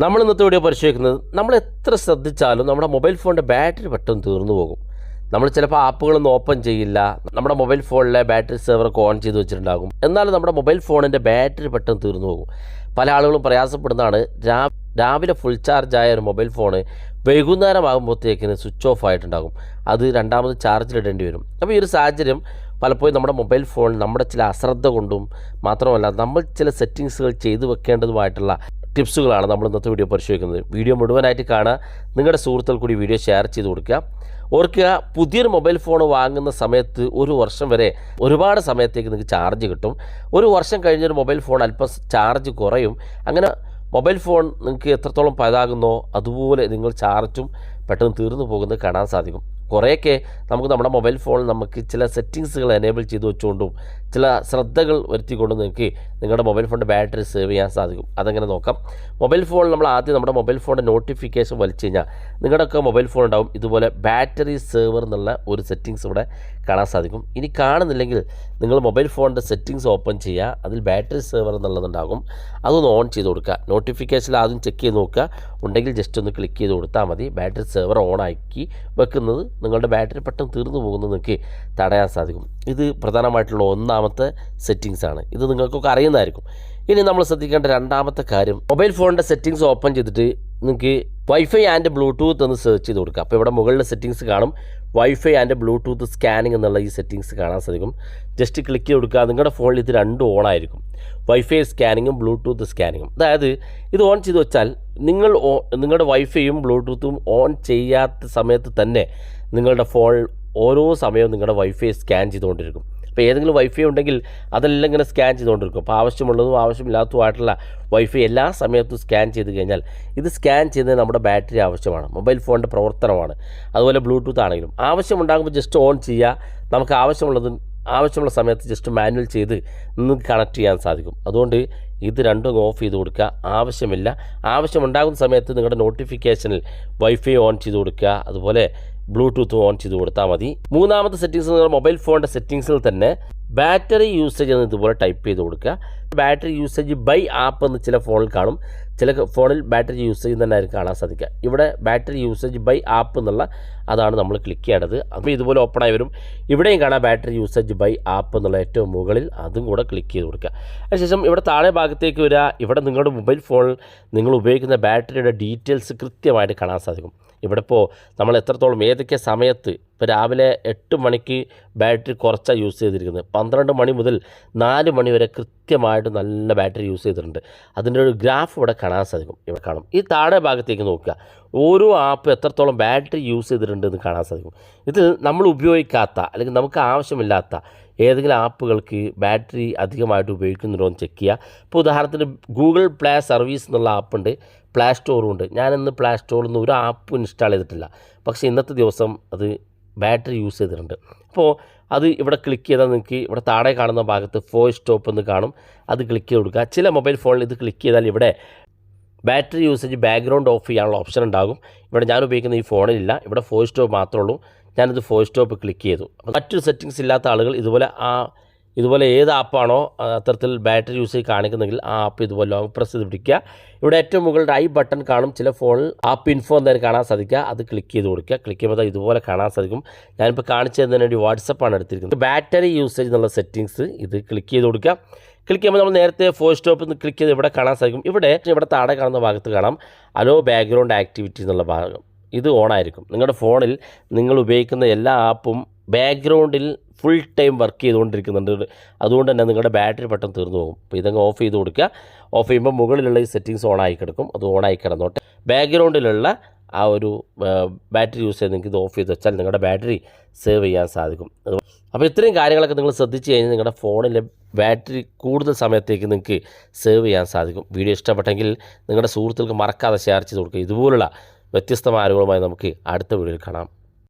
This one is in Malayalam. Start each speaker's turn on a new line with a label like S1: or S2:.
S1: നമ്മൾ ഇന്നത്തെ വീഡിയോ പരിശോധിക്കുന്നത് നമ്മൾ എത്ര ശ്രദ്ധിച്ചാലും നമ്മുടെ മൊബൈൽ ഫോണിൻ്റെ ബാറ്ററി പെട്ടെന്ന് തീർന്നു പോകും. നമ്മൾ ചിലപ്പോൾ ആപ്പുകളൊന്നും ഓപ്പൺ ചെയ്യില്ല, നമ്മുടെ മൊബൈൽ ഫോണിലെ ബാറ്ററി സെർവറൊക്കെ ഓൺ ചെയ്ത് വെച്ചിട്ടുണ്ടാകും. എന്നാലും നമ്മുടെ മൊബൈൽ ഫോണിൻ്റെ ബാറ്ററി പെട്ടെന്ന് തീർന്നു പോകും. പല ആളുകളും പ്രയാസപ്പെടുന്നതാണ് രാവിലെ ഫുൾ ചാർജായ ഒരു മൊബൈൽ ഫോണ് വൈകുന്നേരം ആകുമ്പോഴത്തേക്കിന് സ്വിച്ച് ഓഫ് ആയിട്ടുണ്ടാകും. അത് രണ്ടാമത് ചാർജിലിടേണ്ടി വരും. അപ്പോൾ ഈ ഒരു സാഹചര്യം പലപ്പോഴും നമ്മുടെ മൊബൈൽ ഫോൺ നമ്മുടെ ചില അശ്രദ്ധ കൊണ്ടും മാത്രമല്ല നമ്മൾ ചില സെറ്റിങ്സുകൾ ചെയ്തു വെക്കേണ്ടതുമായിട്ടുള്ള ടിപ്സുകളാണ് നമ്മൾ ഇന്നത്തെ വീഡിയോ പരിശോധിക്കുന്നത്. വീഡിയോ മുഴുവനായിട്ട് കാണുക, നിങ്ങളുടെ സുഹൃത്തുക്കൾ കൂടി വീഡിയോ ഷെയർ ചെയ്ത് കൊടുക്കുക. ഓർക്കുക, പുതിയൊരു മൊബൈൽ ഫോൺ വാങ്ങുന്ന സമയത്ത് ഒരു വർഷം വരെ ഒരുപാട് സമയത്തേക്ക് നിങ്ങൾക്ക് ചാർജ് കിട്ടും. ഒരു വർഷം കഴിഞ്ഞൊരു മൊബൈൽ ഫോൺ അല്പം ചാർജ് കുറയും. അങ്ങനെ മൊബൈൽ ഫോൺ നിങ്ങൾക്ക് എത്രത്തോളം പഴകുന്നോ അതുപോലെ നിങ്ങൾ ചാർജും പെട്ടെന്ന് തീർന്നു പോകുന്നത് കാണാൻ സാധിക്കും. കുറേയൊക്കെ നമുക്ക് നമ്മുടെ മൊബൈൽ ഫോണിൽ നമുക്ക് ചില സെറ്റിങ്സുകൾ എനേബിൾ ചെയ്ത് വെച്ചുകൊണ്ടും ചില ശ്രദ്ധകൾ വരുത്തിക്കൊണ്ടും നിങ്ങൾക്ക് നിങ്ങളുടെ മൊബൈൽ ഫോണിൻ്റെ ബാറ്ററി സേവ് ചെയ്യാൻ സാധിക്കും. അതെങ്ങനെ നോക്കാം. മൊബൈൽ ഫോണിൽ നമ്മൾ ആദ്യം നമ്മുടെ മൊബൈൽ ഫോണിൻ്റെ നോട്ടിഫിക്കേഷൻ വലിച്ചു കഴിഞ്ഞാൽ നിങ്ങളുടെയൊക്കെ മൊബൈൽ ഫോൺ ഉണ്ടാവും ഇതുപോലെ ബാറ്ററി സേവർ എന്നുള്ള ഒരു സെറ്റിങ്സ് ഇവിടെ കാണാൻ സാധിക്കും. ഇനി കാണുന്നില്ലെങ്കിൽ നിങ്ങൾ മൊബൈൽ ഫോണിൻ്റെ സെറ്റിങ്സ് ഓപ്പൺ ചെയ്യുക, അതിൽ ബാറ്ററി സേവർ എന്നുള്ളതുണ്ടാകും. അതൊന്ന് ഓൺ ചെയ്ത് കൊടുക്കുക. നോട്ടിഫിക്കേഷനിൽ ആദ്യം ചെക്ക് ചെയ്ത് നോക്കുക, ഉണ്ടെങ്കിൽ ജസ്റ്റ് ഒന്ന് ക്ലിക്ക് ചെയ്ത് കൊടുത്താൽ മതി. ബാറ്ററി സേവർ ഓൺ ആക്കി വെക്കുന്നത് നിങ്ങളുടെ ബാറ്ററി പെട്ടെന്ന് തീർന്നു പോകുന്നത് നിങ്ങൾക്ക് തടയാൻ സാധിക്കും. ഇത് പ്രധാനമായിട്ടുള്ള ഒന്നാമത്തെ സെറ്റിങ്സ് ആണ്. ഇത് നിങ്ങൾക്കൊക്കെ അറിയുന്നതായിരിക്കും. ഇനി നമ്മൾ ശ്രദ്ധിക്കേണ്ട രണ്ടാമത്തെ കാര്യം, മൊബൈൽ ഫോണിൻ്റെ സെറ്റിങ്സ് ഓപ്പൺ ചെയ്തിട്ട് നിങ്ങൾക്ക് വൈഫൈ ആൻഡ് ബ്ലൂടൂത്ത് എന്ന് സെർച്ച് ചെയ്ത് കൊടുക്കുക. അപ്പോൾ ഇവിടെ മുകളിൽ സെറ്റിങ്സ് കാണും, വൈഫൈ ആൻഡ് ബ്ലൂടൂത്ത് സ്കാനിങ് എന്നുള്ള ഈ സെറ്റിങ്സ് കാണാൻ സാധിക്കും. ജസ്റ്റ് ക്ലിക്ക് ചെയ്ത് കൊടുക്കുക. നിങ്ങളുടെ ഫോണിൽ ഇത് രണ്ടും ഓൺ ആയിരിക്കും, വൈഫൈ സ്കാനിങ്ങും ബ്ലൂടൂത്ത് സ്കാനിങ്ങും. അതായത് ഇത് ഓൺ ചെയ്ത് വെച്ചാൽ നിങ്ങളുടെ വൈഫൈയും ബ്ലൂടൂത്തും ഓൺ ചെയ്യാത്ത സമയത്ത് തന്നെ നിങ്ങളുടെ ഫോൺ ഓരോ സമയവും നിങ്ങളുടെ വൈഫൈ സ്കാൻ ചെയ്തുകൊണ്ടിരിക്കും. അപ്പോൾ ഏതെങ്കിലും വൈഫൈ ഉണ്ടെങ്കിൽ അതെല്ലാം ഇങ്ങനെ സ്കാൻ ചെയ്തുകൊണ്ടിരിക്കും. അപ്പോൾ ആവശ്യമുള്ളതും ആവശ്യമില്ലാത്തതുമായിട്ടുള്ള വൈഫൈ എല്ലാ സമയത്തും സ്കാൻ ചെയ്ത് കഴിഞ്ഞാൽ ഇത് സ്കാൻ ചെയ്യുന്നത് നമ്മുടെ ബാറ്ററി ആവശ്യമാണ്, മൊബൈൽ ഫോണിൻ്റെ പ്രവർത്തനമാണ്. അതുപോലെ ബ്ലൂടൂത്ത് ആണെങ്കിലും ആവശ്യമുണ്ടാകുമ്പോൾ ജസ്റ്റ് ഓൺ ചെയ്യുക. നമുക്ക് ആവശ്യമുള്ള സമയത്ത് ജസ്റ്റ് മാനുവൽ ചെയ്ത് നിങ്ങൾക്ക് കണക്ട് ചെയ്യാൻ സാധിക്കും. അതുകൊണ്ട് ഇത് രണ്ടും ഓഫ് ചെയ്ത് കൊടുക്കുക. ആവശ്യമുണ്ടാകുന്ന സമയത്ത് നിങ്ങളുടെ നോട്ടിഫിക്കേഷനിൽ വൈഫൈ ഓൺ ചെയ്ത് കൊടുക്കുക, അതുപോലെ ബ്ലൂടൂത്ത് ഓൺ ചെയ്ത് കൊടുത്താൽ മതി. മൂന്നാമത്തെ സെറ്റിങ്സ് നിങ്ങളുടെ മൊബൈൽ ഫോണിൻ്റെ സെറ്റിങ്സിൽ തന്നെ ബാറ്ററി യൂസേജ് എന്ന് ഇതുപോലെ ടൈപ്പ് ചെയ്ത് കൊടുക്കുക. ബാറ്ററി യൂസേജ് ബൈ ആപ്പ് എന്ന് ചില ഫോണിൽ കാണും, ചില ഫോണിൽ ബാറ്ററി യൂസേജ് തന്നെ ആയിരിക്കും കാണാൻ സാധിക്കുക. ഇവിടെ ബാറ്ററി യൂസേജ് ബൈ ആപ്പ് എന്നുള്ള അതാണ് നമ്മൾ ക്ലിക്ക് ചെയ്യേണ്ടത്. അപ്പോൾ ഇതുപോലെ ഓപ്പൺ ആയി വരും. ഇവിടെയും കാണാം ബാറ്ററി യൂസേജ് ബൈ ആപ്പ് എന്നുള്ള ഏറ്റവും മുകളിൽ, അതും കൂടെ ക്ലിക്ക് ചെയ്ത് കൊടുക്കുക. അതിനുശേഷം ഇവിടെ താഴെ ഭാഗത്തേക്ക് വരിക. ഇവിടെ നിങ്ങളുടെ മൊബൈൽ ഫോണിൽ നിങ്ങൾ ഉപയോഗിക്കുന്ന ബാറ്ററിയുടെ ഡീറ്റെയിൽസ് കൃത്യമായിട്ട് കാണാൻ സാധിക്കും. ഇവിടെ ഇപ്പോൾ നമ്മൾ എത്രത്തോളം ഏതൊക്കെ സമയത്ത്, ഇപ്പോൾ രാവിലെ 8 മണിക്ക് ബാറ്ററി കുറച്ചാണ് യൂസ് ചെയ്തിരിക്കുന്നത്, 12 മണി മുതൽ 4 മണി വരെ കൃത്യമായിട്ട് നല്ല ബാറ്ററി യൂസ് ചെയ്തിട്ടുണ്ട്. അതിൻ്റെ ഒരു ഗ്രാഫ് ഇവിടെ കാണാൻ സാധിക്കും. ഇവിടെ കാണും. ഈ താഴെ ഭാഗത്തേക്ക് നോക്കുക, ഓരോ ആപ്പ് എത്രത്തോളം ബാറ്ററി യൂസ് ചെയ്തിട്ടുണ്ട് എന്ന് കാണാൻ സാധിക്കും. ഇത് നമ്മൾ ഉപയോഗിക്കാത്ത അല്ലെങ്കിൽ നമുക്ക് ആവശ്യമില്ലാത്ത ഏതെങ്കിലും ആപ്പുകൾക്ക് ബാറ്ററി അധികമായിട്ട് ഉപയോഗിക്കുന്നുണ്ടോ എന്ന് ചെക്ക് ചെയ്യുക. ഇപ്പോൾ ഉദാഹരണത്തിന് ഗൂഗിൾ പ്ലേ സർവീസ് എന്നുള്ള ആപ്പുണ്ട്, പ്ലേ സ്റ്റോറും ഉണ്ട്. ഞാനിന്ന് പ്ലേ സ്റ്റോറിൽ നിന്ന് ഒരു ആപ്പ് ഇൻസ്റ്റാൾ ചെയ്തിട്ടില്ല, പക്ഷേ ഇന്നത്തെ ദിവസം അത് ബാറ്ററി യൂസ് ചെയ്തിട്ടുണ്ട്. അപ്പോൾ അത് ഇവിടെ ക്ലിക്ക് ചെയ്താൽ നിങ്ങൾക്ക് ഇവിടെ താഴെ കാണുന്ന ഭാഗത്ത് ഫോർ സ്റ്റോപ്പ് എന്ന് കാണും, അത് ക്ലിക്ക് ചെയ്ത് കൊടുക്കുക. ചില മൊബൈൽ ഫോണിൽ ഇത് ക്ലിക്ക് ചെയ്താൽ ഇവിടെ ബാറ്ററി യൂസേജ് ബാക്ക്ഗ്രൗണ്ട് ഓഫ് ചെയ്യാനുള്ള ഓപ്ഷൻ ഉണ്ടാകും. ഇവിടെ ഞാൻ ഉപയോഗിക്കുന്ന ഈ ഫോണിലില്ല, ഇവിടെ ഫോർ സ്റ്റോപ്പ് മാത്രമേ ഉള്ളൂ. ഞാനിത് ഫോർ സ്റ്റോപ്പ് ക്ലിക്ക് ചെയ്തു. മറ്റൊരു സെറ്റിങ്സ് ഇല്ലാത്ത ആളുകൾ ഇതുപോലെ ഏത് ആപ്പാണോ അത്തരത്തിൽ ബാറ്ററി യൂസേജ് കാണിക്കുന്നെങ്കിൽ ആ ആപ്പ് ഇതുപോലെ ലോങ് പ്രസ് ചെയ്ത് പിടിക്കുക. ഇവിടെ ഏറ്റവും മുകളിൽ ഐ ബട്ടൺ കാണും, ചില ഫോണിൽ ആപ്പ് ഇൻഫോ എന്തായാലും കാണാൻ സാധിക്കുക, അത് ക്ലിക്ക് ചെയ്ത് കൊടുക്കുക. ക്ലിക്ക് ചെയ്യുമ്പോൾ ഇതുപോലെ കാണാൻ സാധിക്കും. ഞാനിപ്പോൾ കാണിച്ചു തന്നതിന് വേണ്ടി വാട്സപ്പാണ് എടുത്തിരിക്കുന്നത്. ബാറ്ററി യൂസേജ് എന്നുള്ള സെറ്റിങ്സ് ഇത് ക്ലിക്ക് ചെയ്ത് കൊടുക്കുക. ക്ലിക്ക് ചെയ്യുമ്പോൾ നമ്മൾ നേരത്തെ ഫോർ സ്റ്റോപ്പ് എന്ന് ക്ലിക്ക് ചെയ്ത് ഇവിടെ കാണാൻ സാധിക്കും. ഇവിടെ താഴെ കാണുന്ന ഭാഗത്ത് കാണാം അലോ ബാക്ക്ഗ്രൗണ്ട് ആക്ടിവിറ്റി എന്നുള്ള ഭാഗം, ഇത് ഓണായിരിക്കും. നിങ്ങളുടെ ഫോണിൽ നിങ്ങൾ ഉപയോഗിക്കുന്ന എല്ലാ ആപ്പും ബാക്ക്ഗ്രൗണ്ടിൽ ഫുൾ ടൈം വർക്ക് ചെയ്തുകൊണ്ടിരിക്കുന്നുണ്ട്. അതുകൊണ്ട് തന്നെ നിങ്ങളുടെ ബാറ്ററി പെട്ടെന്ന് തീർന്നു പോകും. അപ്പോൾ ഇതങ്ങ് ഓഫ് ചെയ്ത് കൊടുക്കുക. ഓഫ് ചെയ്യുമ്പോൾ മുകളിലുള്ള ഈ സെറ്റിങ്സ് ഓണായി കിടക്കും, അത് ഓണായി കിടന്നോട്ടെ. ബാക്ക്ഗ്രൗണ്ടിലുള്ള ആ ഒരു ബാറ്ററി യൂസ് ചെയ്ത് നിങ്ങൾക്ക് ഇത് ഓഫ് ചെയ്ത് വെച്ചാൽ നിങ്ങളുടെ ബാറ്ററി സേവ് ചെയ്യാൻ സാധിക്കും. അപ്പോൾ ഇത്രയും കാര്യങ്ങളൊക്കെ നിങ്ങൾ ശ്രദ്ധിച്ച് കഴിഞ്ഞാൽ നിങ്ങളുടെ ഫോണിലെ ബാറ്ററി കൂടുതൽ സമയത്തേക്ക് നിങ്ങൾക്ക് സേവ് ചെയ്യാൻ സാധിക്കും. വീഡിയോ ഇഷ്ടപ്പെട്ടെങ്കിൽ നിങ്ങളുടെ സുഹൃത്തുക്കൾക്ക് മറക്കാതെ ഷെയർ ചെയ്ത് കൊടുക്കുക. ഇതുപോലുള്ള വ്യത്യസ്തമായ അറിവുകളുമായി നമുക്ക് അടുത്ത വീഡിയോയിൽ കാണാം.